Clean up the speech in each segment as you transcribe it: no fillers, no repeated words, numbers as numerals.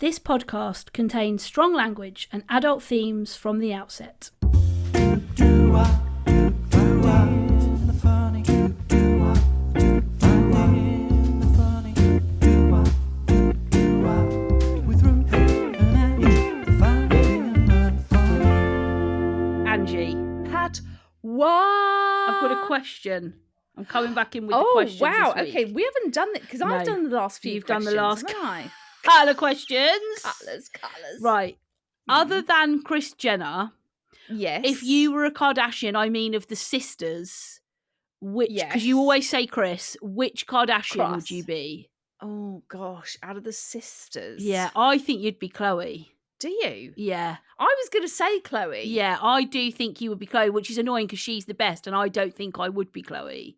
This podcast contains strong language and adult themes from the outset. Angie. Pat, what? I've got a question. I'm coming back in with the questions wow. this week. Okay, we haven't done it because I've done the last few You've questions. done the last haven't I? couple of questions. Colours. Right. Other than Kris Jenner, Yes. if you were a Kardashian, I mean of the sisters, which, because you Yes. always say Kris, which Kardashian would Cross. you be? Oh, gosh. Out of the sisters. Yeah, I think you'd be Chloe. Do you? Yeah. I was going to say Chloe. Yeah, I do think you would be Chloe, which is annoying because she's the best, and I don't think I would be Chloe.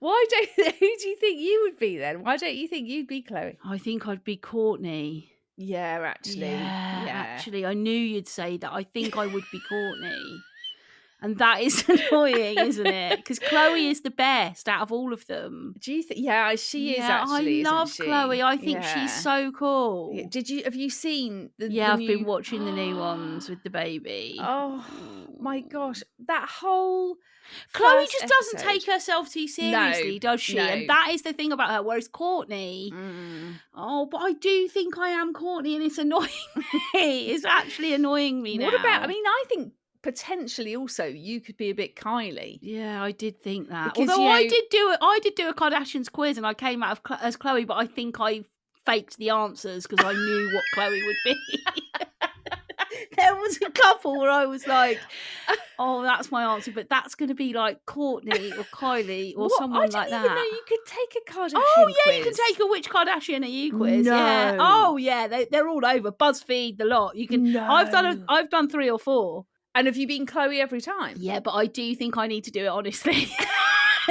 Who do you think you would be then? Why don't you think you'd be Chloe? I think I'd be Courtney. Yeah, actually. Yeah, Yeah. actually, I knew you'd say that. I think I would be Courtney. And that is annoying, isn't it? Because Chloe is the best out of all of them. Do you think? Yeah, she is Yeah, actually. I love isn't she? Chloe. I think Yeah. she's so cool. Yeah. Have you seen the Yeah, I've new... been watching the new ones with the baby. Oh my gosh, that whole Chloe first just doesn't episode. take herself too seriously, does she? no. And that is the thing about her. Whereas Courtney, oh, but I do think I am Courtney, and it's annoying me. It's actually annoying me now. What about? I mean, I think potentially also you could be a bit Kylie. Yeah, I did think that. Because, Although you know- I did do a Kardashians quiz, and I came out of as Chloe, but I think I faked the answers because I knew what Chloe would be. There was a couple where I was like, "Oh, that's my answer," but that's going to be like Courtney or Kylie or someone like that. I didn't even know you could take a Kardashian Oh yeah, quiz. you can take a which Kardashian are you quiz. No. Yeah. Oh yeah, they're all over BuzzFeed, the lot. You can. No. I've done 3 or 4. And have you been Chloe every time? Yeah, but I do think I need to do it honestly.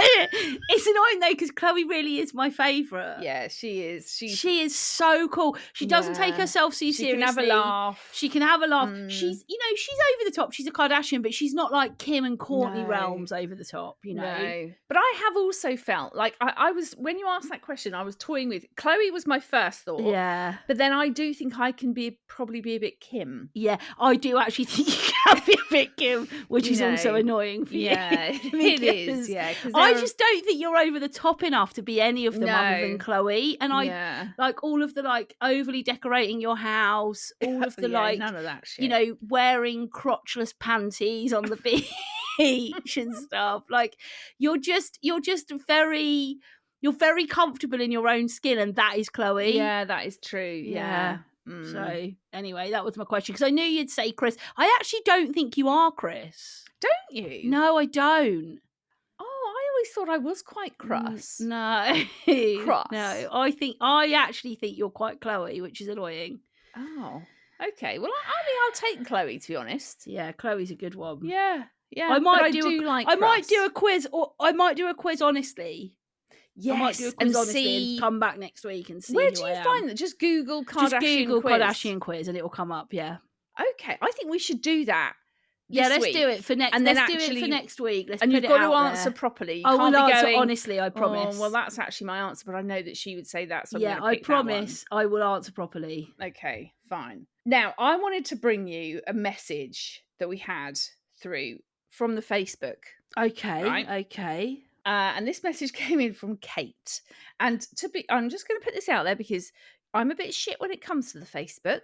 It's annoying though because Chloe really is my favourite. Yeah, she is. She is so cool. She doesn't take Yeah. herself so She seriously. can have a laugh. She can have a laugh. Mm. She's over the top. She's a Kardashian, but she's not like Kim and Kourtney No. realms over the top, you know. No. But I have also felt like I was, when you asked that question, I was toying with Chloe was my first thought. Yeah. But then I do think I can probably be a bit Kim. Yeah, I do actually think you can be a bit Kim, which You is also know. annoying for Yeah, you. it is. Because Yeah, 'cause I they're- just don't think you're over the top enough to be any of them other than No. Chloe. And I yeah. like all of the like overly decorating your house, all of the Yeah, like, none of that shit. you know, wearing crotchless panties on the beach and stuff. Like you're just very comfortable in your own skin, and that is Chloe. Yeah, that is true. Yeah. So anyway, that was my question because I knew you'd say Kris. I actually don't think you are Kris. Don't you? No, I don't. Oh, I always thought I was quite cross. No, Cross. No, I actually think you're quite Chloe, which is annoying. Oh, okay. Well, I mean, I'll take Chloe, to be honest. Yeah, Chloe's a good one. Yeah. I might but do. like. I might Cross. do a quiz, or I might do a quiz honestly. Yes, I might do a quiz and honestly see. and come back next week and see. Where who do I you am. find that? Just Google Kardashian Just Google quiz. Kardashian quiz and it will come up. Yeah. Okay, I think we should do that. Yeah, this let's week. do it for next. And then let's do it actually- for next week. Let's And put you've it got to out answer there. properly. You I can't will be answer going, honestly. I promise. Oh, well, that's actually my answer, but I know that she would say that. So I'm yeah, gonna I pick that one. promise. I will answer properly. Okay, fine. Now, I wanted to bring you a message that we had through from the Facebook. Okay. Right. Okay. And this message came in from Kate. And I'm just going to put this out there because I'm a bit shit when it comes to the Facebook,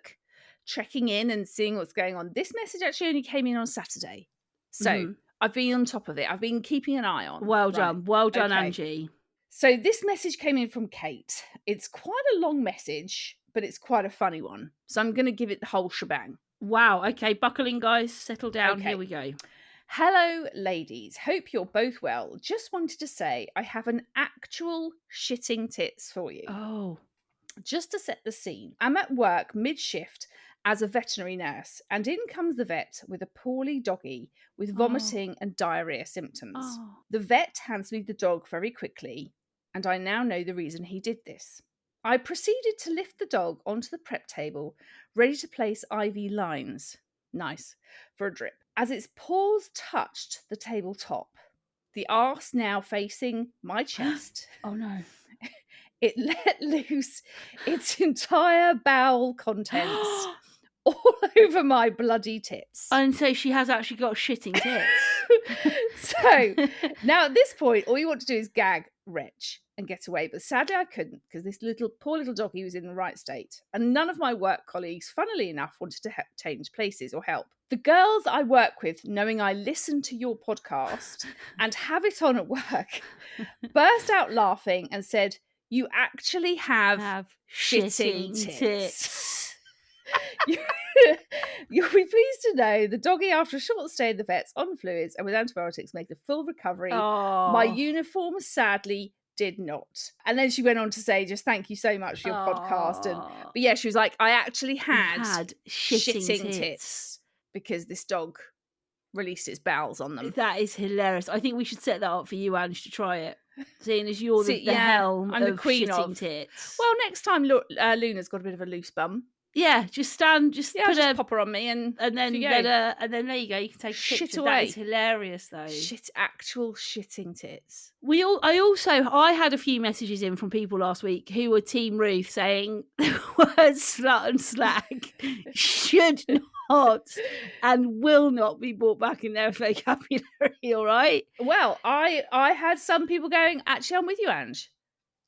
checking in and seeing what's going on. This message actually only came in on Saturday. So I've been on top of it. I've been keeping an eye on. Well Right. done. Well done, Okay. Angie. So this message came in from Kate. It's quite a long message, but it's quite a funny one. So I'm going to give it the whole shebang. Wow. Okay. Buckle in, guys. Settle down. Okay. Here we go. Hello, ladies. Hope you're both well. Just wanted to say I have an actual shitting tits for you. Oh. Just to set the scene, I'm at work mid-shift as a veterinary nurse, and in comes the vet with a poorly doggy with vomiting and diarrhea symptoms. Oh. The vet hands me the dog very quickly, and I now know the reason he did this. I proceeded to lift the dog onto the prep table, ready to place IV lines. Nice. For a drip. As its paws touched the tabletop, the arse now facing my chest. Oh no. it let loose its entire bowel contents all over my bloody tits. And so she has actually got shitting tits. So now at this point, all you want to do is gag Wretch and get away. But sadly, I couldn't because this poor little doggy was in the right state. And none of my work colleagues, funnily enough, wanted to change places or help. The girls I work with, knowing I listen to your podcast and have it on at work, burst out laughing and said, "You actually have shitting tits." You'll be pleased to know the doggy, after a short stay in the vets on fluids and with antibiotics, made a full recovery. My uniform sadly did not. And then she went on to say, just thank you so much for your podcast. But yeah, she was like, I actually had shitting tits because this dog released its bowels on them. That is hilarious. I think we should set that up for you, Ange, to try it. Seeing as you're the helm I'm of the queen shitting of tits. Well, next time Luna's got a bit of a loose bum. Yeah, just pop her on me and then there you go. You can take a picture. Away. That is hilarious, though. Actual shitting tits. I had a few messages in from people last week who were Team Ruth saying the words slut and slag should not and will not be brought back in their vocabulary. All right. Well, I had some people going, actually, I'm with you, Ange.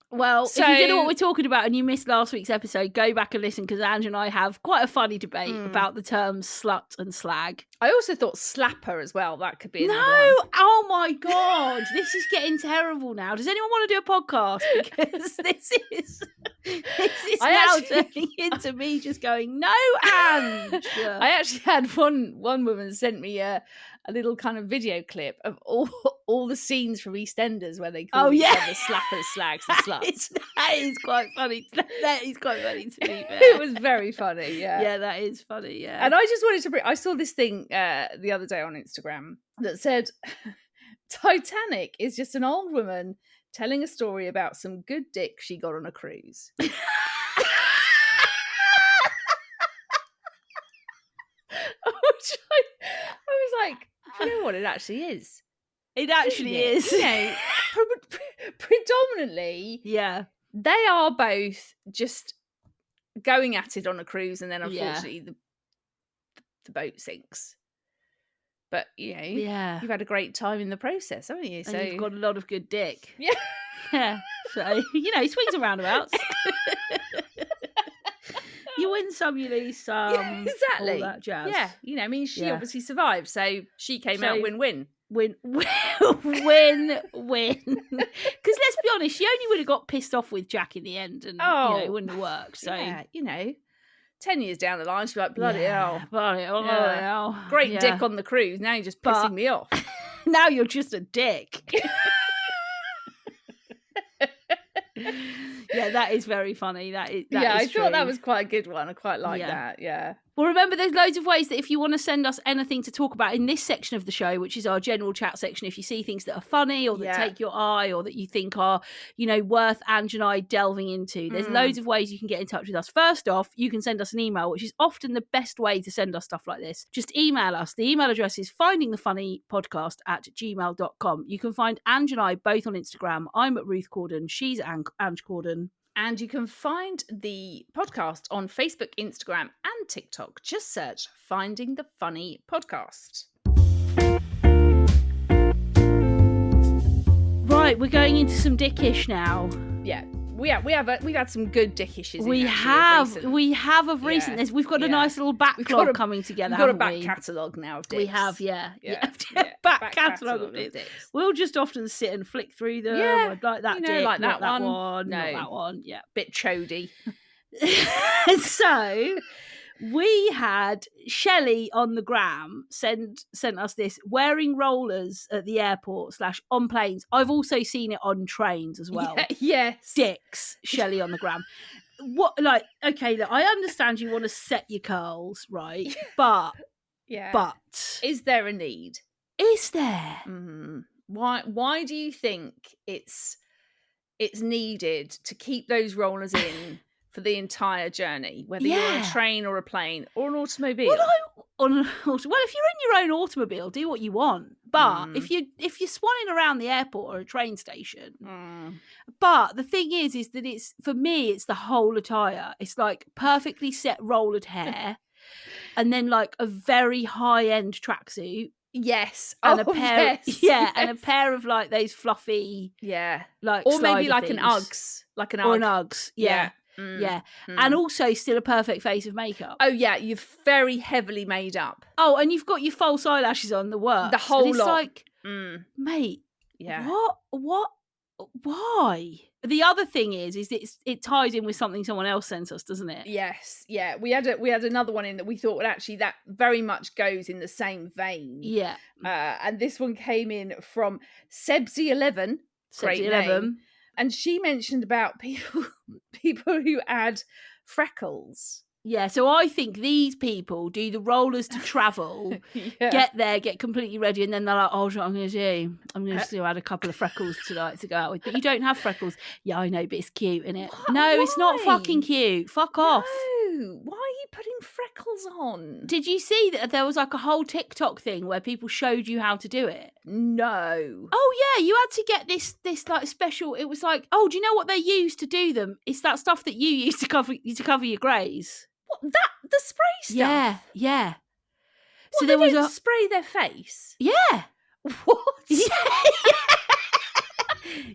Well, if you didn't know what we're talking about and you missed last week's episode, go back and listen because Ange and I have quite a funny debate about the terms slut and slag. I also thought slapper as well. That could be another one. Oh my God. This is getting terrible now. Does anyone want to do a podcast? Because this is now turning into me just going, no, Ange. I actually had one woman sent me a little kind of video clip of all the scenes from EastEnders where they call each other slappers, slags, and sluts. That is quite funny. That is quite funny to me. It was very funny, yeah. Yeah, that is funny, yeah. And I just wanted to I saw this thing the other day on Instagram that said, Titanic is just an old woman telling a story about some good dick she got on a cruise. Which I was like, you know what it actually is? It actually is. You know, predominantly, yeah, they are both just going at it on a cruise, and then unfortunately the boat sinks. But you know, you've had a great time in the process, haven't you? So and you've got a lot of good dick. Yeah, yeah. So swings and roundabouts. You win some, you lose some. Yeah, exactly. All that jazz. Yeah, I mean, she obviously survived, so she came out win-win. Win-win. Because let's be honest, she only would have got pissed off with Jack in the end, and it wouldn't have worked. So 10 years down the line, she'd be like, bloody hell. Bloody hell. Great dick on the cruise. Now you're just pissing me off. Now you're just a dick. Yeah, that is very funny. I thought that was quite a good one. I quite like that. Yeah. Well, remember, there's loads of ways that if you want to send us anything to talk about in this section of the show, which is our general chat section, if you see things that are funny or that take your eye or that you think are, worth Ange and I delving into, there's loads of ways you can get in touch with us. First off, you can send us an email, which is often the best way to send us stuff like this. Just email us. The email address is findingthefunnypodcast@gmail.com. You can find Ange and I both on Instagram. I'm at Ruth Corden. She's Ange Corden. And you can find the podcast on Facebook, Instagram, and TikTok. Just search Finding the Funny Podcast. Right, we're going into some dickish now. Yeah. We've had some good dickishes. We have of recent. Yeah. We've got a nice little backlog coming together. We've got a back catalogue now of dicks. We have, back catalogue of dicks. We'll just often sit and flick through them. Yeah, I'd like that dick, like that one. No, not that one. Yeah, bit chody. So we had Shelley on the gram sent us this, wearing rollers at the airport / on planes. I've also seen it on trains as well. Yes. Dicks, Shelley on the gram. Okay, look, I understand you want to set your curls, right? But is there a need? Is there? Mm-hmm. Why do you think it's needed to keep those rollers in for the entire journey, whether you're on a train or a plane or an automobile? Well, on an well, if you're in your own automobile, do what you want. But if you're swanning around the airport or a train station, but the thing is that it's, for me, it's the whole attire. It's like perfectly set rollered hair, and then like a very high end tracksuit. Yes, and a pair, and a pair of like those fluffy, like, or maybe like things. an Uggs, or an Uggs, and also still a perfect face of makeup. Oh yeah, you're very heavily made up. Oh, and you've got your false eyelashes on, the works. The whole lot. Like, mate, what? Why? The other thing is it ties in with something someone else sent us, doesn't it? Yes, yeah. We had another one in that we thought, well, actually that very much goes in the same vein. Yeah. And this one came in from Sebsy11. Great name. And she mentioned about people who add freckles. Yeah, so I think these people do the rollers to travel, get there, get completely ready, and then they're like, oh, what I'm going to do? I'm going to add a couple of freckles tonight to go out with. But you don't have freckles. Yeah, I know, but it's cute, isn't it? No, Why? It's not fucking cute. Fuck off. No, why are you putting freckles on? Did you see that there was like a whole TikTok thing where people showed you how to do it? No. Oh yeah, you had to get this like special. It was like, oh, do you know what they use to do them? It's that stuff that you use to cover your greys. What, the spray stuff? Yeah. What, so there was a spray their face. Yeah. What?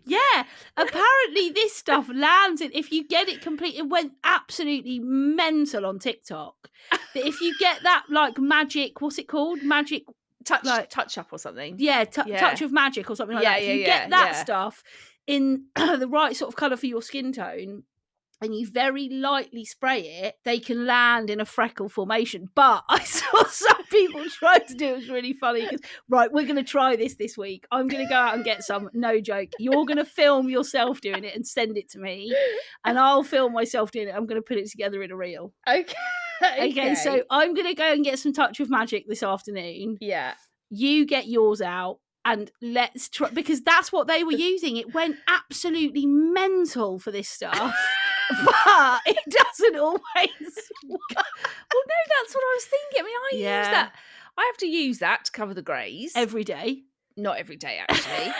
Yeah. Apparently, this stuff lands in. If you get it complete, it went absolutely mental on TikTok. That if you get that like magic, what's it called? Magic touch up or something. Yeah, touch of magic or something like that. If you get that stuff in the right sort of colour for your skin tone, and you very lightly spray it, they can land in a freckle formation. But I saw some people try to do it. It was really funny because, right, we're going to try this week. I'm going to go out and get some. No joke. You're going to film yourself doing it and send it to me. And I'll film myself doing it. I'm going to put it together in a reel. Okay, so I'm going to go and get some touch of magic this afternoon. Yeah. You get yours out. And let's try, because that's what they were using. It went absolutely mental for this stuff. But it doesn't always work. Well, no, that's what I was thinking. I mean, I use that. I have to use that to cover the greys. Every day. Not every day, actually.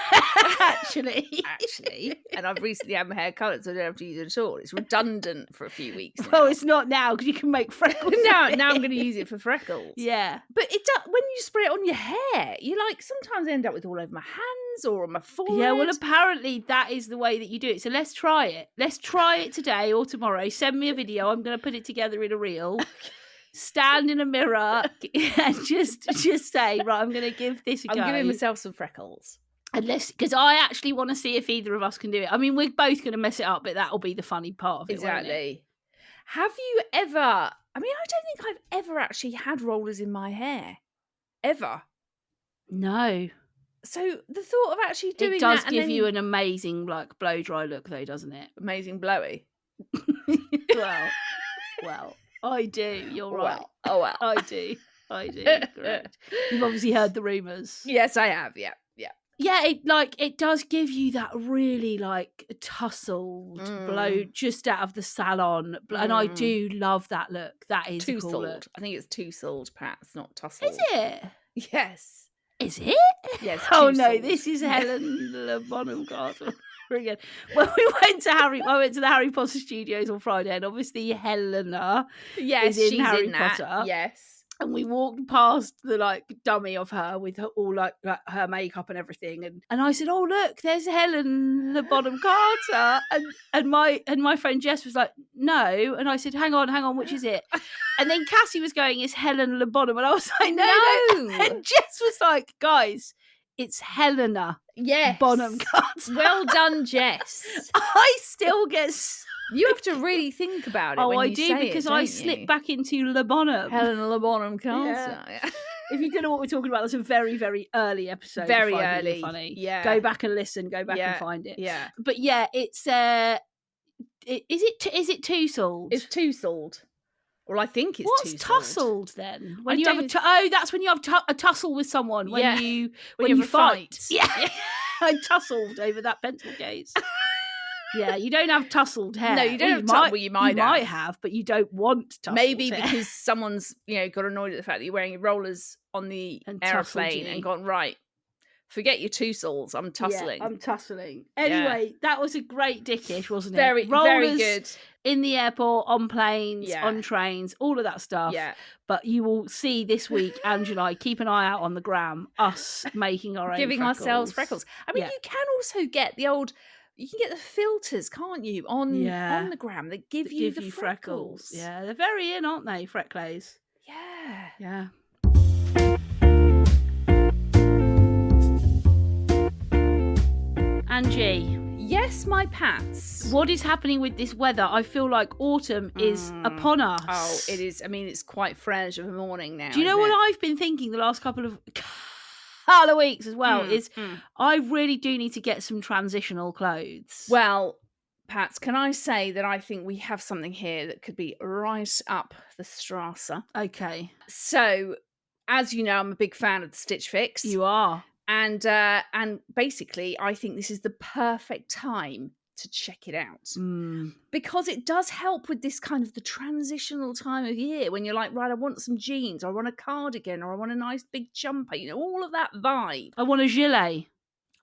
Actually. And I've recently had my hair coloured, so I don't have to use it at all. It's redundant for a few weeks now. Well, it's not now, because you can make freckles. Now I'm going to use it for freckles. Yeah. But it does, when you spray it on your hair, you like sometimes end up with all over my hands or on my forehead. Yeah, well, apparently that is the way that you do it. So let's try it. Let's try it today or tomorrow. Send me a video. I'm going to put it together in a reel. Stand in a mirror and just say, right, I'm going to give this a go. I'm giving myself some freckles. Because I actually want to see if either of us can do it. I mean, we're both going to mess it up, but that'll be the funny part of it. Exactly. Have you ever? I mean, I don't think I've ever actually had rollers in my hair, ever. No. So the thought of actually doing that, it does give give you an amazing like blow dry look, though, doesn't it? Amazing blowy. Well. I do. You're right. Well. I do. Correct. You've obviously heard the rumours. Yes, I have. Yeah. Yeah, it does give you that really like tussled blow just out of the salon, and I do love that look. That is a cool look. I think it's two-souled, perhaps, not tussled. Is it? Yes. Is it? Yes. Oh no, this is Helen Le Bonham Carter. Again. Well, I went to the Harry Potter studios on Friday, and obviously Helena is in Harry Potter. Yes. And we walked past the like dummy of her with all like her makeup and everything, and I said, "Oh look, there's Helen Le Bonham Carter," and my friend Jess was like, "No," and I said, "Hang on, which is it?" And then Cassie was going, "It's Helen Le Bonham," and I was like, "No," and Jess was like, "Guys, it's Helena Bonham Carter." Well done, Jess. I still get. You have to really think about it. Oh, when I you do, say because it, I slip back into Le Bonham. Helen Le Bonham Carter. Yeah. If you don't know what we're talking about, that's a very, very early episode. Very early. Funny. Yeah. Go back and listen. Go back and find it. Yeah. But yeah, it's is it two-souled? It's two-souled. Well, I think it's What's two-souled. Tussled then? When you have that's when you have a tussle with someone. When you fight. Yeah. I tussled over that pencil case. Yeah, you don't have tousled hair. No, you don't Well, you might have, but you don't want tousled Maybe hair. because someone's, got annoyed at the fact that you're wearing your rollers on the aeroplane and gone, right, forget your tousles, I'm tussling. Yeah, I'm tussling. Anyway, that was a great dickish, wasn't it? Very, very good. In the airport, on planes, on trains, all of that stuff. Yeah. But you will see this week, Ange and I, keep an eye out on the gram, us making our own Giving freckles. ourselves freckles. I mean, you can also get you can get the filters, can't you, on the gram that give you the freckles. Yeah, they're very in, aren't they, freckles? Yeah. Yeah. Angie. Yes, my Pats. What is happening with this weather? I feel like autumn is upon us. Oh, it is. I mean, it's quite fresh of a morning now. Do you know what I've been thinking the last couple of weeks as well? I really do need to get some transitional clothes. Well, Pats, can I say that I think we have something here that could be right up the Strasse? Okay. So, as you know, I'm a big fan of the Stitch Fix. You are. And basically, I think this is the perfect time to check it out. Because it does help with this kind of the transitional time of year when you're like, right, I want some jeans, or I want a cardigan, or I want a nice big jumper, all of that vibe. I want a gilet.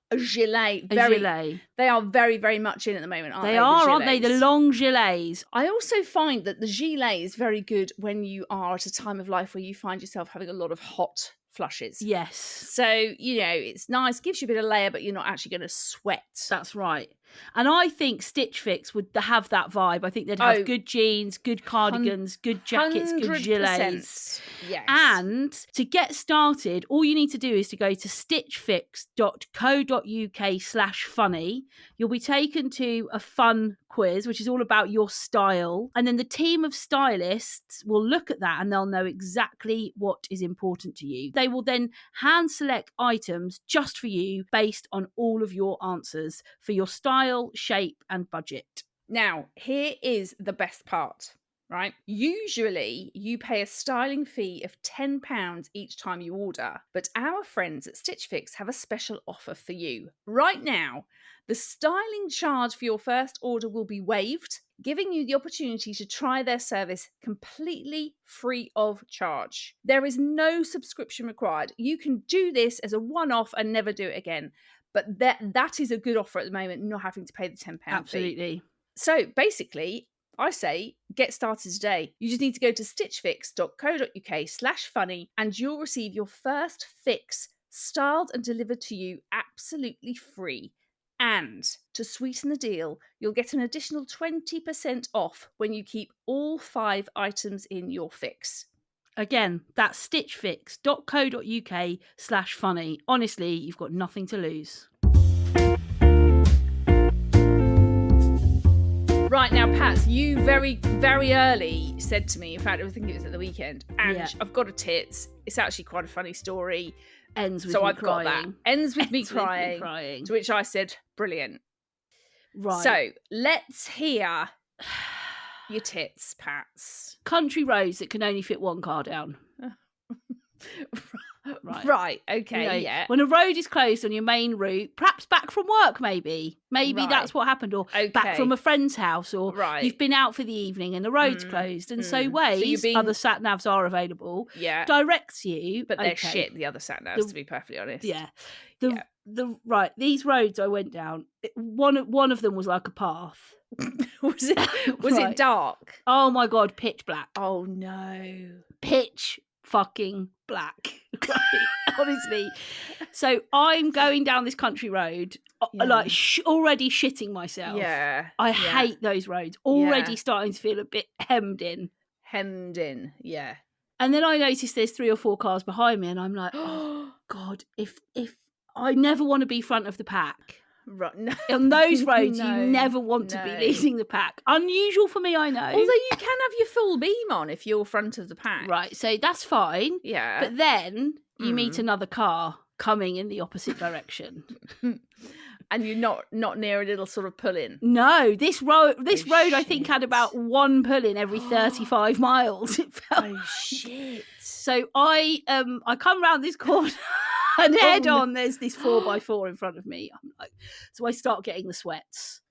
A gilet. Gilet. They are very, very much in at the moment, aren't they? They are, aren't they? The long gilets. I also find that the gilet is very good when you are at a time of life where you find yourself having a lot of hot flushes. Yes. So, it's nice, gives you a bit of layer, but you're not actually going to sweat. That's right. And I think Stitch Fix would have that vibe. I think they'd have good jeans, good cardigans, good jackets, good gilets. Yes. And to get started, all you need to do is to go to stitchfix.co.uk/funny. You'll be taken to a fun quiz, which is all about your style. And then the team of stylists will look at that and they'll know exactly what is important to you. They will then hand select items just for you based on all of your answers for your style, shape, and budget. Now, here is the best part, right? Usually, you pay a styling fee of £10 each time you order, but our friends at Stitch Fix have a special offer for you. Right now, the styling charge for your first order will be waived, giving you the opportunity to try their service completely free of charge. There is no subscription required. You can do this as a one-off and never do it again. But that is a good offer at the moment, not having to pay the £10 Absolutely. fee. So basically, I say get started today. You just need to go to stitchfix.co.uk/funny and you'll receive your first fix styled and delivered to you absolutely free. And to sweeten the deal, you'll get an additional 20% off when you keep all 5 items in your fix. Again, that's stitchfix.co.uk/funny. Honestly, you've got nothing to lose. Right now, Pat, you very, very early said to me, in fact, I think it was at the weekend, Ange, I've got a tits. It's actually quite a funny story. Ends with me crying. Got that. Ends with me crying. To which I said, brilliant. Right. So, let's hear your tits, Pats. Country roads that can only fit one car down. Right, okay, yeah. When a road is closed on your main route, perhaps back from work, maybe that's what happened, or back from a friend's house, or you've been out for the evening and the road's closed, and so Waze, other sat navs are available, directs you, but they're shit, the other sat navs, to be perfectly honest. These roads I went down, one of them was like a path. Was it dark? Oh my god, pitch black. Oh no, pitch fucking black. Honestly. So I'm going down this country road, like already shitting myself. I hate those roads. Already starting to feel a bit hemmed in. Yeah. And then I noticed there's 3 or 4 cars behind me, and I'm like, oh God, if I never want to be front of the pack. Right. No. On those roads, you never want to be leading the pack. Unusual for me, I know. Although you can have your full beam on if you're front of the pack. Right, so that's fine. Yeah. But then you meet another car coming in the opposite direction. And you're not near a little sort of pull-in. No, this road I think had about 1 pull-in every 35 miles. It felt shit. So I come round this corner and head on. There's this 4x4 in front of me. I'm like, so I start getting the sweats.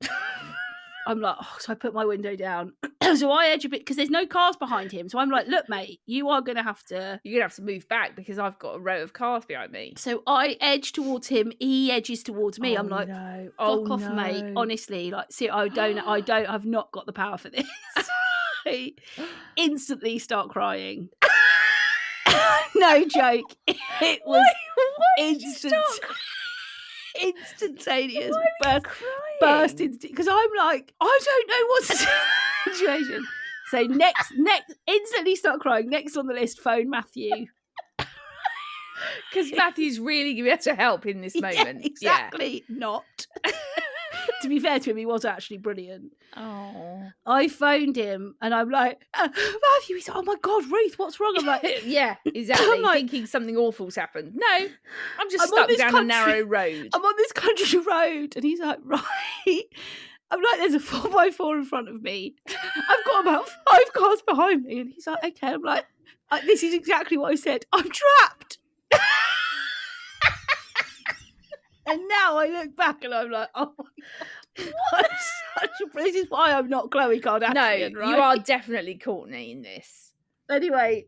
I'm like, oh, so I put my window down. So I edge a bit because there's no cars behind him. So I'm like, look, mate, you are going to have to. You're going to have to move back because I've got a row of cars behind me. So I edge towards him. He edges towards me. I'm like, no. fuck off, mate. Honestly, like, see, I've not got the power for this. I instantly start crying. No joke. It was instantaneous. Burst into, because I'm like, I don't know what's the situation. So next, instantly start crying. Next on the list, phone Matthew. Because Matthew's really going to be able to help in this moment. Exactly. Yeah. Not. To be fair to him, he was actually brilliant. Oh. I phoned him and I'm like, Matthew, he's like, oh my God, Ruth, what's wrong? I'm like, yeah, exactly. I'm like, thinking something awful's happened. No, I'm just stuck down a narrow road. I'm on this country road. And he's like, right. I'm like, there's a 4x4 in front of me. I've got about 5 cars behind me. And he's like, okay. I'm like, this is exactly what I said. I'm trapped. And now I look back and I'm like, oh my God, this is why I'm not Khloe Kardashian. No, right? You are definitely Courtney in this. Anyway,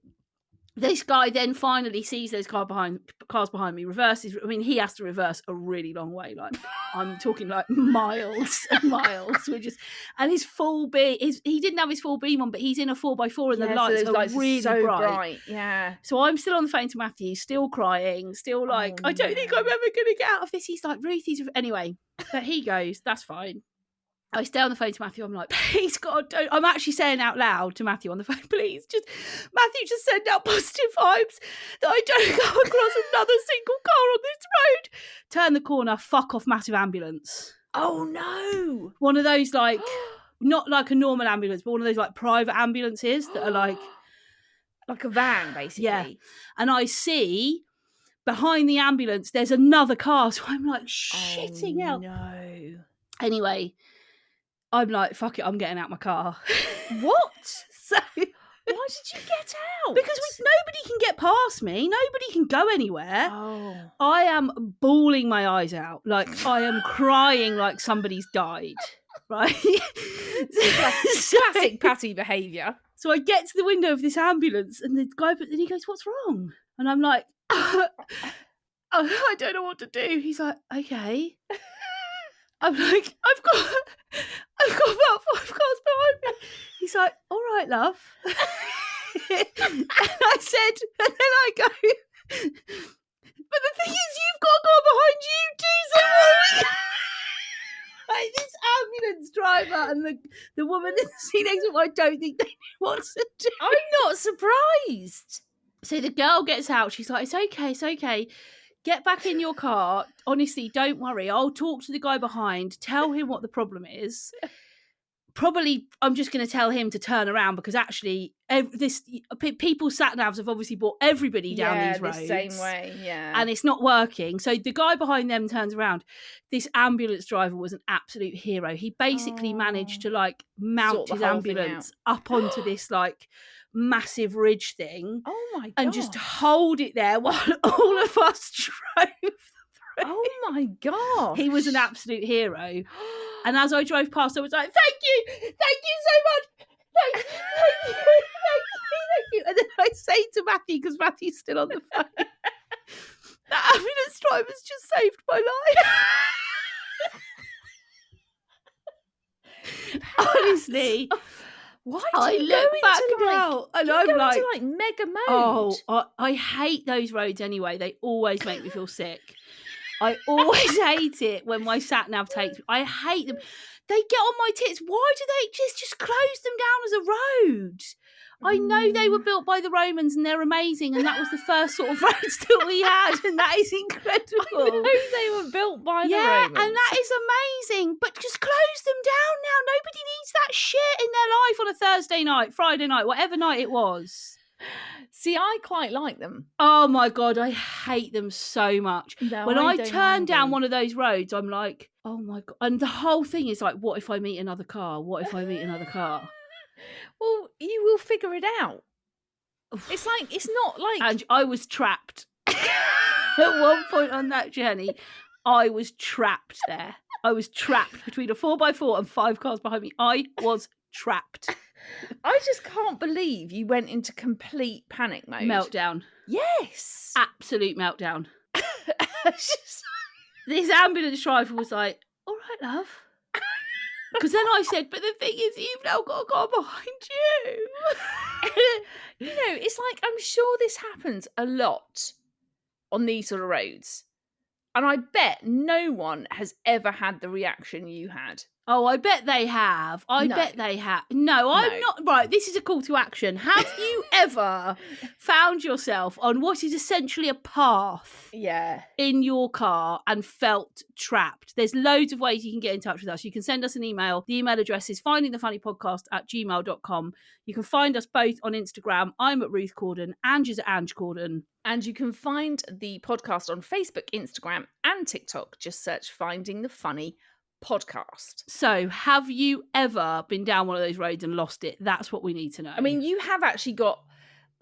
this guy then finally sees those cars behind me, reverses. I mean, he has to reverse a really long way. Like, I'm talking like miles and miles. And his full beam, he didn't have his full beam on, but he's in a 4x4 and the lights are really so bright. Yeah. So I'm still on the phone to Matthew, still crying, still like, I don't think I'm ever going to get out of this. He's like, Ruth, anyway, but he goes, that's fine. I stay on the phone to Matthew. I'm like, please, God, don't. I'm actually saying out loud to Matthew on the phone, please, Matthew, just send out positive vibes that I don't go across another single car on this road. Turn the corner, fuck off, massive ambulance. Oh, no. One of those, like, not like a normal ambulance, but one of those, like, private ambulances that are like a van, basically. Yeah. And I see behind the ambulance, there's another car. So I'm like, shitting out. No. Anyway, I'm like, fuck it, I'm getting out my car. What? So why did you get out? Because nobody can get past me. Nobody can go anywhere. Oh. I am bawling my eyes out. Like, I am crying like somebody's died. Right? Classic Patty behaviour. So I get to the window of this ambulance and the guy, and he goes, what's wrong? And I'm like, I don't know what to do. He's like, okay. I'm like, I've got about 5 cars behind me. He's like, all right, love. And I said, and then I go, but the thing is, you've got a car behind you too, so what? Like, this ambulance driver and the woman in the seat next to him, I don't think they know what to do. I'm not surprised. So the girl gets out. She's like, it's okay. Get back in your car. Honestly, don't worry. I'll talk to the guy behind, tell him what the problem is. Probably, I'm just going to tell him to turn around because actually, people's sat navs have obviously brought everybody down these roads. The same way, yeah. And it's not working. So the guy behind them turns around. This ambulance driver was an absolute hero. He basically managed to like mount his ambulance up onto this like massive ridge thing. Oh my God. And just hold it there while all of us drove through. Oh my God. He was an absolute hero. And as I drove past, I was like, thank you so much. Thank you. And then I say to Matthew, because Matthew's still on the phone, that ambulance driver's just saved my life. Honestly. Why I look back now and I'm like mega mode. Oh, I hate those roads anyway. They always make me feel sick. I always hate it when my sat nav takes me. I hate them. They get on my tits. Why do they just close them down as a road? I know they were built by the Romans and they're amazing, and that was the first sort of roads that we had, and that is incredible. I know they were built by the Romans. And that is amazing, but just close them down now. Nobody needs that shit in their life on a Thursday night, Friday night, whatever night it was. See, I quite like them. Oh my God, I hate them so much. No, when I turn down one of those roads, I'm like, oh my God. And the whole thing is like, what if I meet another car? What if I meet another car? Well, you will figure it out. It's not like... And I was trapped. At one point on that journey, I was trapped there. I was trapped between a 4x4 and 5 cars behind me. I was trapped. I just can't believe you went into complete panic mode. Meltdown. Yes. Absolute meltdown. It's just- This ambulance driver was like, all right, love. Because then I said, but the thing is, you've now got a car behind you. You know, it's like, I'm sure this happens a lot on these sort of roads. And I bet no one has ever had the reaction you had. Oh, I bet they have. I No. bet they have. No, I'm No. not. Right, this is a call to action. Have you ever found yourself on what is essentially a path Yeah. in your car and felt trapped? There's loads of ways you can get in touch with us. You can send us an email. The email address is findingthefunnypodcast@gmail.com. You can find us both on Instagram. I'm at Ruth Corden. Ange is at Ange Corden. And you can find the podcast on Facebook, Instagram, and TikTok. Just search Finding the Funny Podcast. So, have you ever been down one of those roads and lost it? That's what we need to know. I mean, you have actually got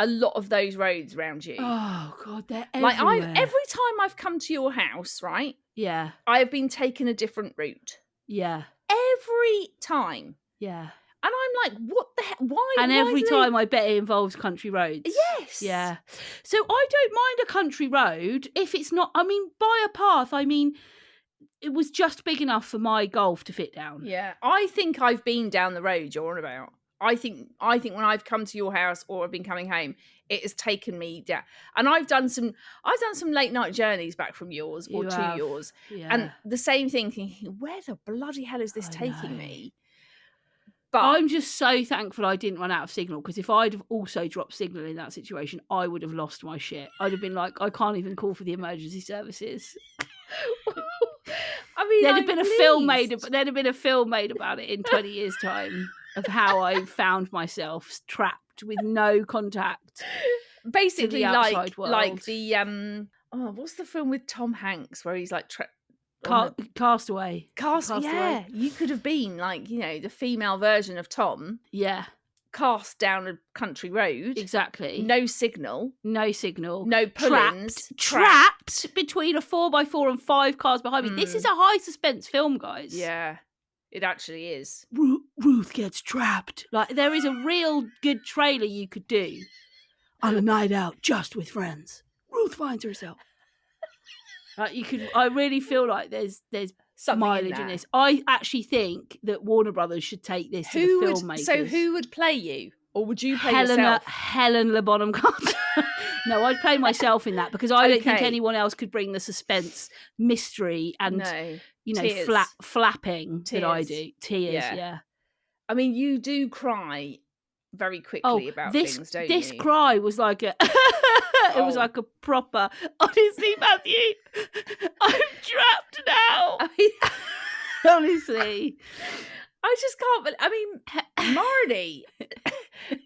a lot of those roads around you. oh God, they're Like everywhere. every time I've come to your house, right? Yeah, I have been taken a different route. yeah, Every time. yeah. And I'm like, what the heck? Why? And why every do time I bet it involves country roads. Yes. Yeah. So I don't mind a country road if it's not, I mean, by a path, I mean, it was just big enough for my Golf to fit down. Yeah. I think I've been down the road you're on about. I think when I've come to your house or I've been coming home, it has taken me down. And I've done some late night journeys back from yours or You to have. yours. Yeah. And the same thing, thinking, where the bloody hell is this I taking know. me? But I'm just so thankful I didn't run out of signal, because if I'd have also dropped signal in that situation, I would have lost my shit. I'd have been like, I can't even call for the emergency services. I mean, There'd I'm have been a film made. pleased. There'd have been a film made about it in 20 years' time of how I found myself trapped with no contact. Basically, outside like world. the what's the film with Tom Hanks where he's like Castaway. cast? Yeah, you could have been like, you know, the female version of Tom, Yeah, cast down a country road, exactly. no signal, No signal. no pull-ins, Trapped between a 4x4 and 5 cars behind me. This is a high suspense film, guys. Yeah, it actually is. Ruth gets trapped. Like, there is a real good trailer you could do on a night out just with friends. Ruth finds herself. Like, you could. I really feel like there's Something mileage in there. this. I actually think that Warner Brothers should take this to the filmmakers. So who would play you, or would you play Helen yourself? Bonham Carter. No, I'd play myself in that, because I don't think Okay. anyone else could bring the suspense, mystery, and No, you know, Tears. flapping that I Tears. do. Tears, Yeah. yeah. I mean, you do cry very quickly about things, don't this you? cry was like a it was Oh. like a proper, honestly, Matthew, I'm trapped now. I mean, Honestly. I just can't. I mean, Marty,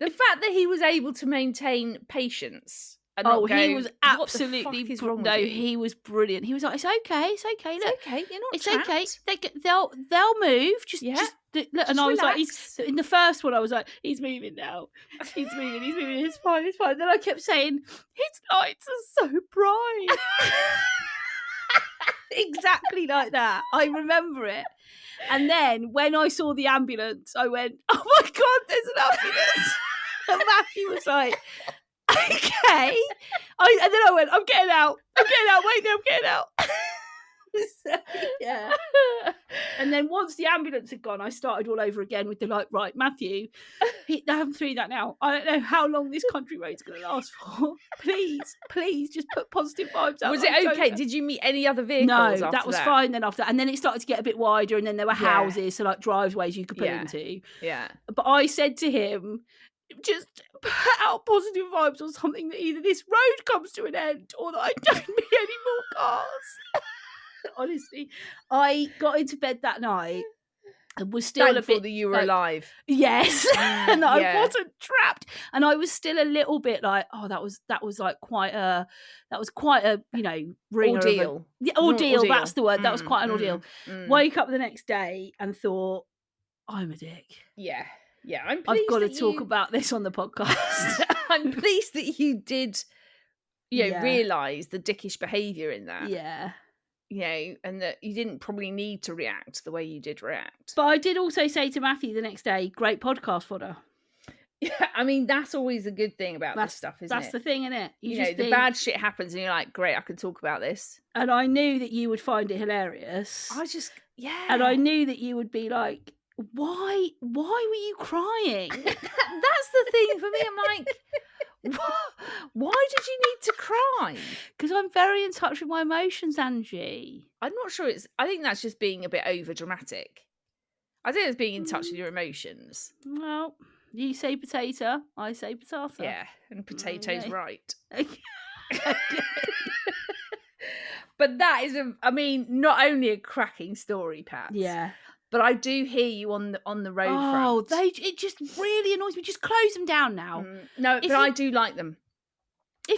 the fact that he was able to maintain patience. And not go, he was "What the absolutely fuck is wrong no, with you?" he was brilliant. He was like, it's okay, look, It's okay, you're not it's trapped. okay. They'll move. Just Yeah. look. Just And I was relax. like, in the first one, I was like, he's moving now. He's moving. It's fine. Then I kept saying, his lights are so bright. Exactly like that. I remember it. And then when I saw the ambulance, I went, oh my God, there's an ambulance. And Matthew was like, okay. And then I went, I'm getting out. Wait there, I'm getting out. So, yeah. And then once the ambulance had gone, I started all over again with the like, right, Matthew, I'm through that now. I don't know how long this country road's going to last for. Please, just put positive vibes out. Was it okay? Did you meet any other vehicles? No, after that was fine then after that. And then it started to get a bit wider, and then there were Yeah. houses, so like driveways you could put Yeah. into. Yeah. But I said to him, just put out positive vibes or something, that either this road comes to an end or that I don't meet any more cars. Honestly, I got into bed that night and was still Thankful a bit that you were like, alive. yes, and that yeah. I wasn't trapped, and I was still a little bit like, oh, that was like quite a you know, ringer of Ordeal. ordeal. That's the word. That was Mm, quite an ordeal. Wake up the next day and thought, I'm a dick. Yeah. Yeah. I'm pleased I've got to that talk you- about this on the podcast. I'm pleased that you did, Yeah. realise the dickish behaviour in that. Yeah. and that you didn't probably need to react the way you did react. But I did also say to Matthew the next day, great podcast fodder. Yeah, I mean, that's always a good thing about this stuff, isn't it? That's the thing, isn't it? You know, the bad shit happens and you're like, great, I can talk about this. And I knew that you would find it hilarious. And I knew that you would be like, why were you crying? That's the thing for me. I'm like, why did you need to cry? Because I'm very in touch with my emotions, Angie. I'm not sure I think that's just being a bit over dramatic. I think it's being in touch with your emotions. Well, you say potato, I say potato. Yeah, and potato's right. Okay. But that is, not only a cracking story, Pat. Yeah. But I do hear you on the road front. Oh, it just really annoys me. Just close them down now. No, but I do like them.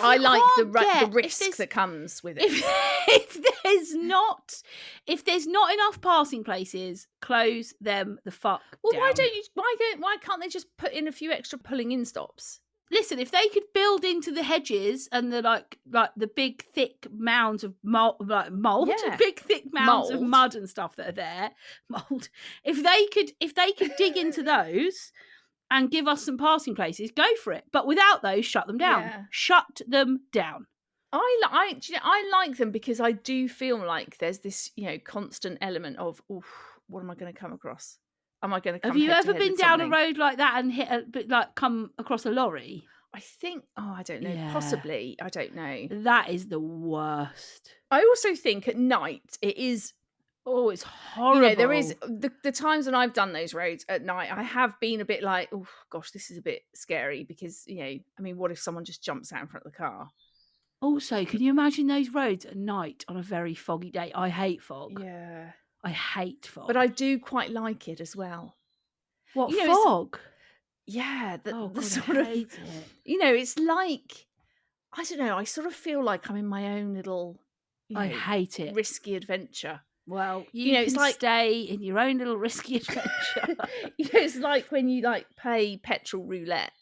I like the risk that comes with it. If there's not enough passing places, close them the fuck down. Why can't they just put in a few extra pulling in stops? Listen, if they could build into the hedges and the like the big thick mounds of mold, big thick mounds of mud and stuff that are there, mold. If they could dig into those and give us some passing places, go for it. But without those, shut them down. Yeah. Shut them down. I like them because I do feel like there's this, constant element of, what am I going to come across? Am I going to come? Have you ever been down a road like that and come across a lorry? I think. I don't know. Yeah. Possibly. I don't know. That is the worst. I also think at night it is. Oh, it's horrible. There is the times when I've done those roads at night. I have been a bit like, oh gosh, this is a bit scary because what if someone just jumps out in front of the car? Also, can you imagine those roads at night on a very foggy day? I hate fog. Yeah. I hate fog. But I do quite like it as well. What, fog? Yeah. The sort of... It. It's like, I don't know, I sort of feel like I'm in my own little... I hate it. Risky adventure. Well, it's like stay in your own little risky adventure. It's like when you play petrol roulette.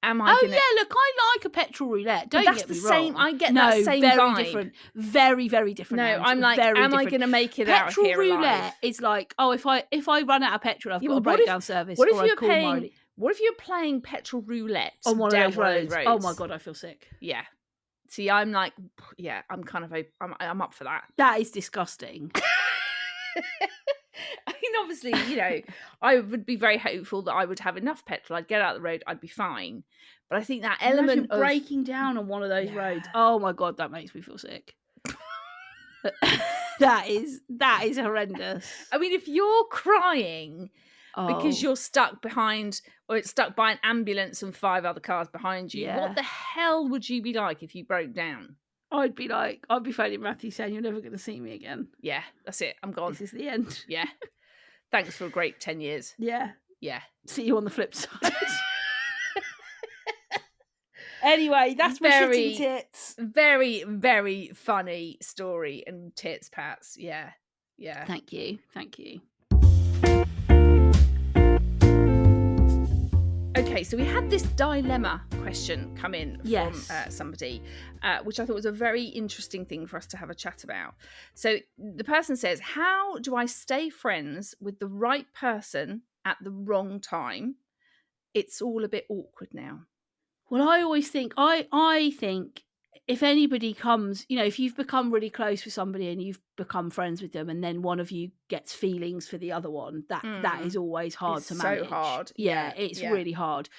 Yeah, look, I like a petrol roulette. Don't get me wrong. I get that same very vibe. Different. Very, very different. No, I'm like, am I going to make it out here alive? Petrol roulette is like, if I run out of petrol, I've got a breakdown service. What if you're playing petrol roulette on one of those roads? Oh my God, I feel sick. Yeah. See, I'm like, I'm kind of, I'm up for that. That is disgusting. I mean, obviously, I would be very hopeful that I would have enough petrol. I'd get out of the road, I'd be fine. But I think that element of breaking down on one of those roads, oh my God, that makes me feel sick. That is horrendous. I mean, if you're crying because you're stuck behind, or it's stuck by an ambulance and 5 other cars behind you, what the hell would you be like if you broke down? I'd be phoning Matthew saying, you're never going to see me again. Yeah, that's it. I'm gone. This is the end. Yeah. Thanks for a great 10 years. Yeah. Yeah. See you on the flip side. Anyway, that's my shitting tits. Very, very funny story and tits, Pats. Yeah. Yeah. Thank you. Okay, so we had this dilemma question come in from somebody, which I thought was a very interesting thing for us to have a chat about. So the person says, how do I stay friends with the right person at the wrong time? It's all a bit awkward now. Well, I always think, I think if anybody comes, if you've become really close with somebody and you've become friends with them and then one of you gets feelings for the other one, that is always hard to manage. So hard. Yeah, it's really hard.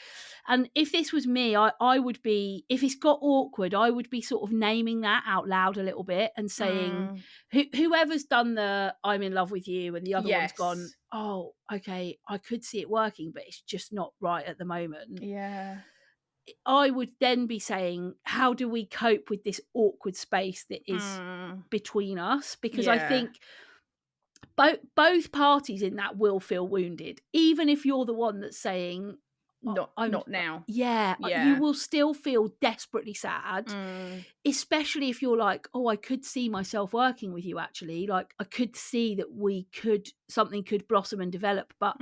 And if this was me, I would be, if it's got awkward, I would be sort of naming that out loud a little bit and saying, whoever's done the I'm in love with you and the other one's gone, oh, okay, I could see it working, but it's just not right at the moment. Yeah. I would then be saying, how do we cope with this awkward space that is between us? Because I think both parties in that will feel wounded, even if you're the one that's saying, not now. Yeah, you will still feel desperately sad, especially if you're like, oh, I could see myself working with you actually. Like I could see that something could blossom and develop, but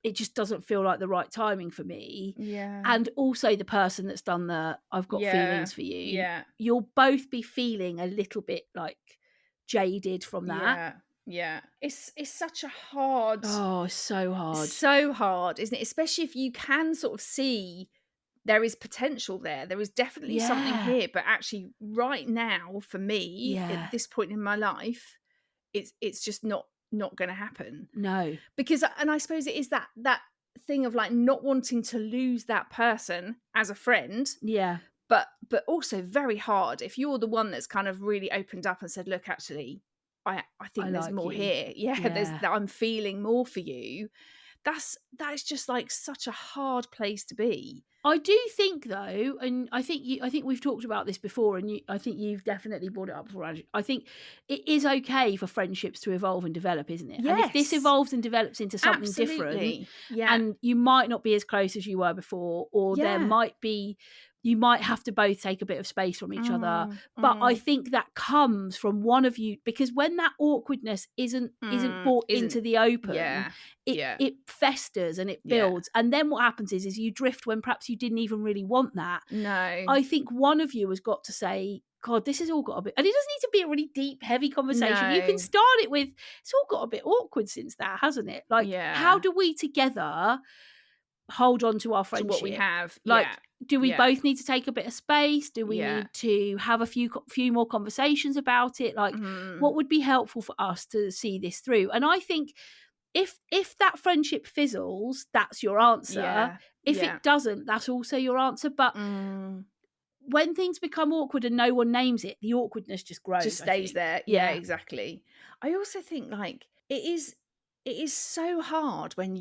it just doesn't feel like the right timing for me. Yeah. And also the person that's done I've got feelings for you. Yeah. You'll both be feeling a little bit like jaded from that. Yeah. It's such a hard, Oh, so hard. isn't it? Especially if you can sort of see there is potential there. There is definitely something Yeah. here, but actually right now for me Yeah. at this point in my life, it's just not going to happen. No. Because, and I suppose it is that thing of like not wanting to lose that person as a friend, Yeah. but also very hard if you're the one that's kind of really opened up and said, look, actually I think I there's like more you. here. Yeah. I'm feeling more for you. That is just like such a hard place to be. I do think though, and I think we've talked about this before, and I think you've definitely brought it up before, Ange. I think it is okay for friendships to evolve and develop, isn't it? And if this Yes, evolves and develops into something different, absolutely. Yeah. and you might not be as close as you were before, or there Yeah. might be, you might have to both take a bit of space from each other. But I Mm. think that comes from one of you, because when that awkwardness isn't brought into the open, Yeah. it festers and it Yeah. builds. And then what happens is you drift when perhaps you didn't even really want that. No. I think one of you has got to say, God, this has all got a bit, and it doesn't need to be a really deep, heavy conversation. You can No. start it with, it's all got a bit awkward since that, hasn't it? Like, Yeah. how do we together hold on to our To friendship? what we have. Like, Yeah. do we Yeah. both need to take a bit of space? Do we Yeah. need to have a few more conversations about it? Like, what would be helpful for us to see this through? And I think if that friendship fizzles, that's your answer. Yeah. If Yeah. it doesn't, that's also your answer. But when things become awkward and no one names it, the awkwardness just grows. Just I stays think. there. Yeah, exactly. I also think like it is so hard when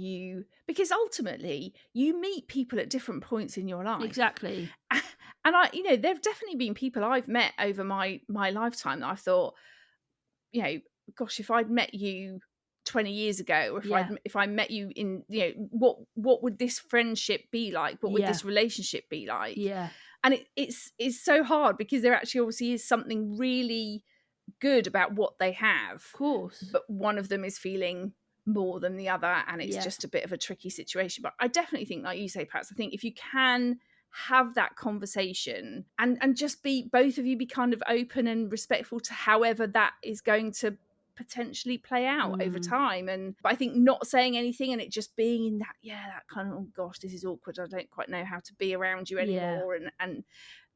because ultimately you meet people at different points in your life. Exactly. And there've definitely been people I've met over my lifetime that I thought, gosh, if I'd met you 20 years ago, or if I met you in, what would this friendship be like? What would this relationship be like? Yeah. And it's so hard because there actually obviously is something really good about what they have. Of course. But one of them is feeling more than the other, and it's just a bit of a tricky situation. But I definitely think, like you say, Pat, I think if you can have that conversation and just be, both of you be kind of open and respectful to however that is going to potentially play out over time. But I think not saying anything and it just being in that kind of, oh gosh, this is awkward, I don't quite know how to be around you anymore, and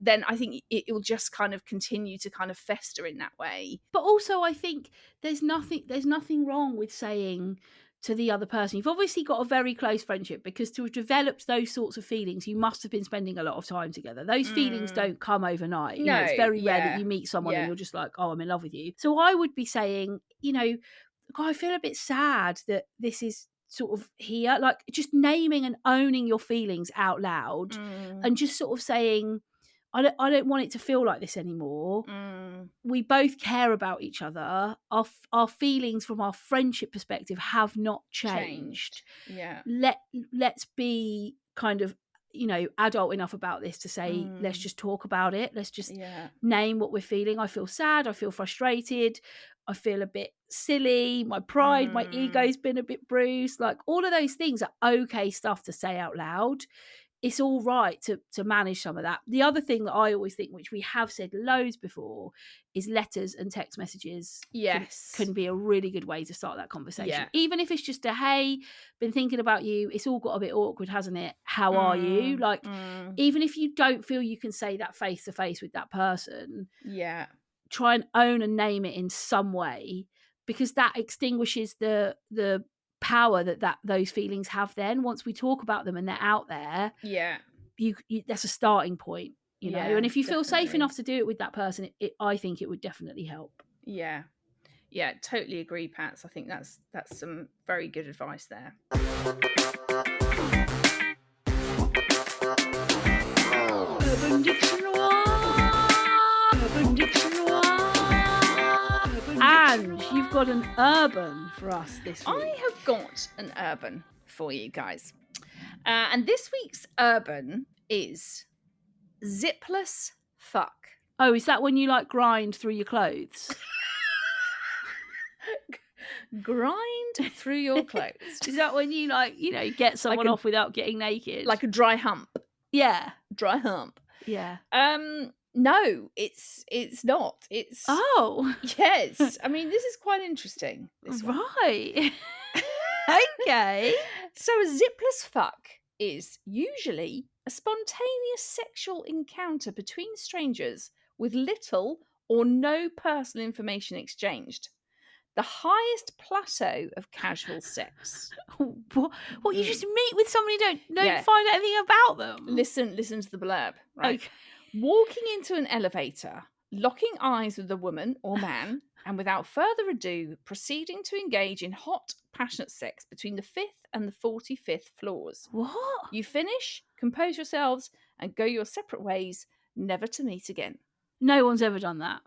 then I think it will just kind of continue to kind of fester in that way. But also I think there's nothing wrong with saying to the other person, you've obviously got a very close friendship, because to have developed those sorts of feelings, you must have been spending a lot of time together. Those feelings don't come overnight. No, it's very rare that you meet someone and you're just like, oh, I'm in love with you. So I would be saying, God, I feel a bit sad that this is sort of here. Like, just naming and owning your feelings out loud, and just sort of saying, I don't want it to feel like this anymore. We both care about each other. Our feelings from our friendship perspective have not changed. Yeah. Let's be kind of, adult enough about this to say, let's just talk about it. Let's just name what we're feeling. I feel sad. I feel frustrated. I feel a bit silly. My pride, my ego's been a bit bruised. Like, all of those things are okay stuff to say out loud. It's all right to manage some of that. The other thing that I always think, which we have said loads before, is letters and text messages can be a really good way to start that conversation. Yeah. Even if it's just a, hey, been thinking about you, it's all got a bit awkward, hasn't it? How are you? Like, even if you don't feel you can say that face to face with that person, try and own and name it in some way, because that extinguishes the power that those feelings have. Then once we talk about them and they're out there, you that's a starting point, and if you feel safe enough to do it with that person, I think it would definitely help. Totally agree, Pat. I think that's some very good advice there. Urban Dictionary. And you've got an urban for us this week. I have got an urban for you guys. And this week's urban is zipless fuck. Oh, is that when you like grind through your clothes? Grind through your clothes. Is that when you get someone off without getting naked? Like a dry hump. Yeah. Dry hump. Yeah. No, it's not. It's Oh, yes. I mean, this is quite interesting. This one. right. Okay. So a zipless fuck is usually a spontaneous sexual encounter between strangers with little or no personal information exchanged. The highest plateau of casual sex. What you just meet with somebody, don't Yeah. find anything about them? Listen to the blurb, right? Okay. Walking into an elevator, locking eyes with a woman or man, and without further ado, proceeding to engage in hot, passionate sex between the 5th and the 45th floors. What? You finish, compose yourselves, and go your separate ways, never to meet again. No one's ever done that.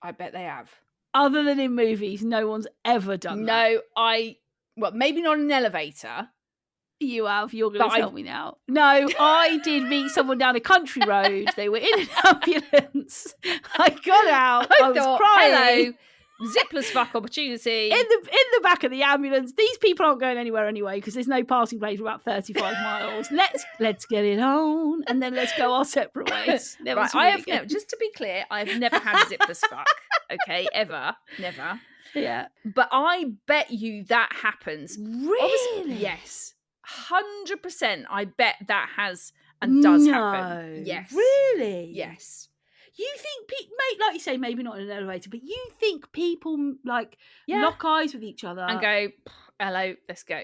I bet they have. Other than in movies, no one's ever done that. No, well, maybe not in an elevator. You have. You're going to tell me now. No, I did meet someone down a country road. They were in an ambulance. I got out. I was thought, crying. Hello, zipless fuck opportunity. In the back of the ambulance. These people aren't going anywhere anyway because there's no passing place for about 35 miles. Let's get it on, and then let's go our separate ways. Never Right, I have never. Just to be clear, I've never had a zipless fuck. Okay, ever, never. Yeah, but I bet you that happens. Really? Obviously, yes. 100%. I bet that has and does happen. Yes. Really? Yes. You think, mate, like you say, maybe not in an elevator, but you think people like Yeah. lock eyes with each other and go, hello, let's go.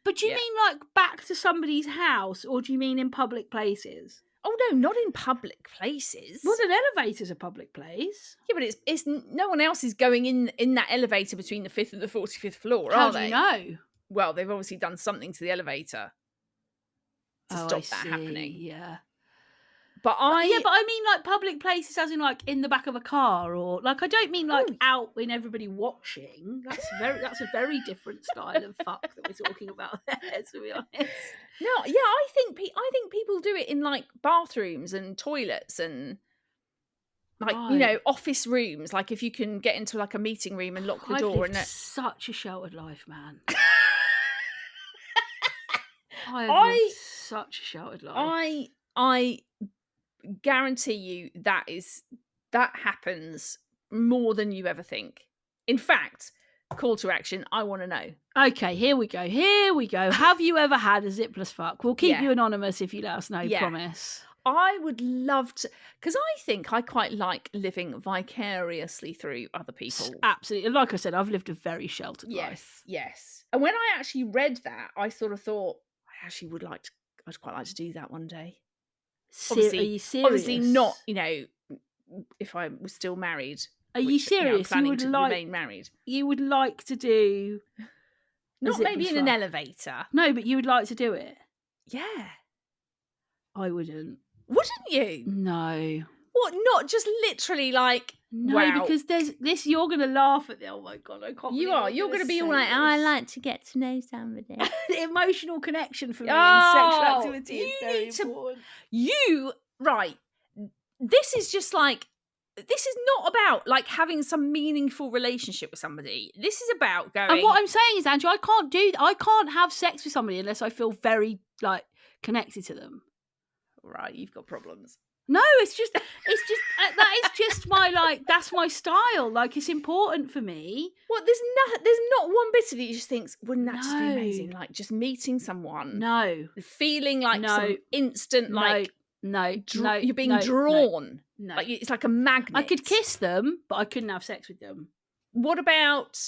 But do you mean like back to somebody's house, or do you mean in public places? Oh no, not in public places. Well, an elevator's a public place. Yeah, but it's no one else is going in that elevator between the 5th and the 45th floor, How are do they? you know? Well, they've obviously done something to the elevator to stop that happening. Yeah. But I mean like public places as in like in the back of a car, or like I don't mean like out in everybody watching. That's a very different style of fuck that we're talking about there, to be honest. No, yeah, I think people do it in like bathrooms and toilets and like office rooms. Like if you can get into like a meeting room and lock the door. Lived such a sheltered life, man. I've lived such a sheltered life. I guarantee you that happens more than you ever think. In fact, call to action, I want to know. Okay, here we go. Have you ever had a zipless fuck? We'll keep you anonymous if you let us know, promise. I would love to, because I think I quite like living vicariously through other people. Absolutely. Like I said, I've lived a very sheltered life. Yes. And when I actually read that, I sort of thought, I'd quite like to do that one day. Obviously, are you serious? Obviously not, if I was still married. Are you serious? I'm planning to remain married. You would like to do... Not maybe in an elevator. No, but you would like to do it? Yeah. I wouldn't. Wouldn't you? No. What, not just literally like... No, wow. Because there's this, you're going to laugh at it. Oh my God, I can't. You're going to be all like, I like to get to know somebody. The emotional connection for me and sexual activity is very important. Right. This is just like, this is not about like having some meaningful relationship with somebody. This is about going... And what I'm saying is, Andrew, I can't have sex with somebody unless I feel very like connected to them. Right, you've got problems. No, it's just that is just my like, that's my style. Like, it's important for me. What, there's not one bit of it you just thinks, wouldn't that just be amazing? Like just meeting someone. No. Feeling like some instant like you're being drawn. No. Like it's like a magnet. I could kiss them, but I couldn't have sex with them. What about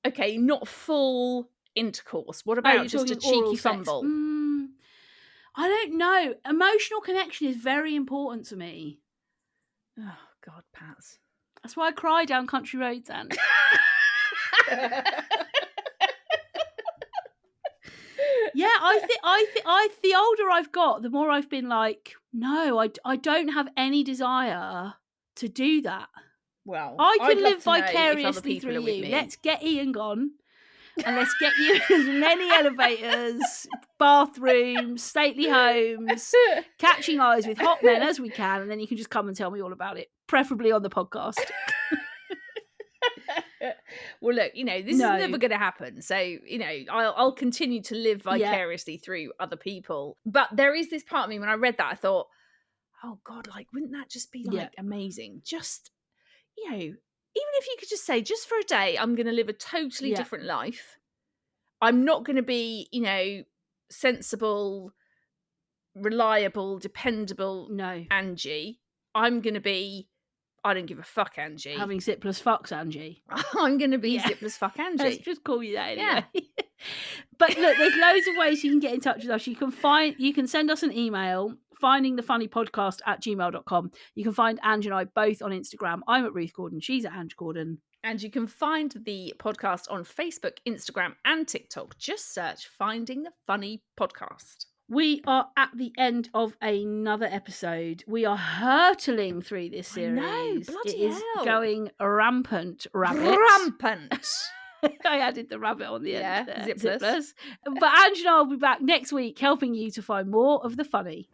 not full intercourse? What about just a cheeky fumble? I don't know. Emotional connection is very important to me. Oh God, Pats. That's why I cry down country roads, and yeah, I the older I've got, the more I've been like, no, I don't have any desire to do that. Well, I can live vicariously through you. Let's get Ian gone. And let's get you as many elevators, bathrooms, stately homes, catching eyes with hot men as we can, and then you can just come and tell me all about it, preferably on the podcast. Well, look, this is never going to happen. So, I'll continue to live vicariously through other people. But there is this part of me, when I read that, I thought, oh God, like, wouldn't that just be Yeah. like amazing? Just, you know, even if you could just say, just for a day, I'm going to live a totally Yeah. different life. I'm not going to be, you know, sensible, reliable, dependable No. Angie. I'm going to be, I don't give a fuck Angie. Having zipless fucks, Angie. I'm going to be Yeah. zipless fuck Angie. Let's just call you that anyway. Yeah. But look, there's loads of ways you can get in touch with us. You can send us an email, findingthefunnypodcast@gmail.com. You can find Ange and I both on Instagram. I'm at Ruth Gordon. She's at Ange Gordon. And you can find the podcast on Facebook, Instagram, and TikTok. Just search Finding the Funny Podcast. We are at the end of another episode. We are hurtling through this series. I know, bloody it is hell. going rampant, rabbit. Rampant. I added the rabbit on the end there. Zipless. But Ange and I will be back next week helping you to find more of the funny.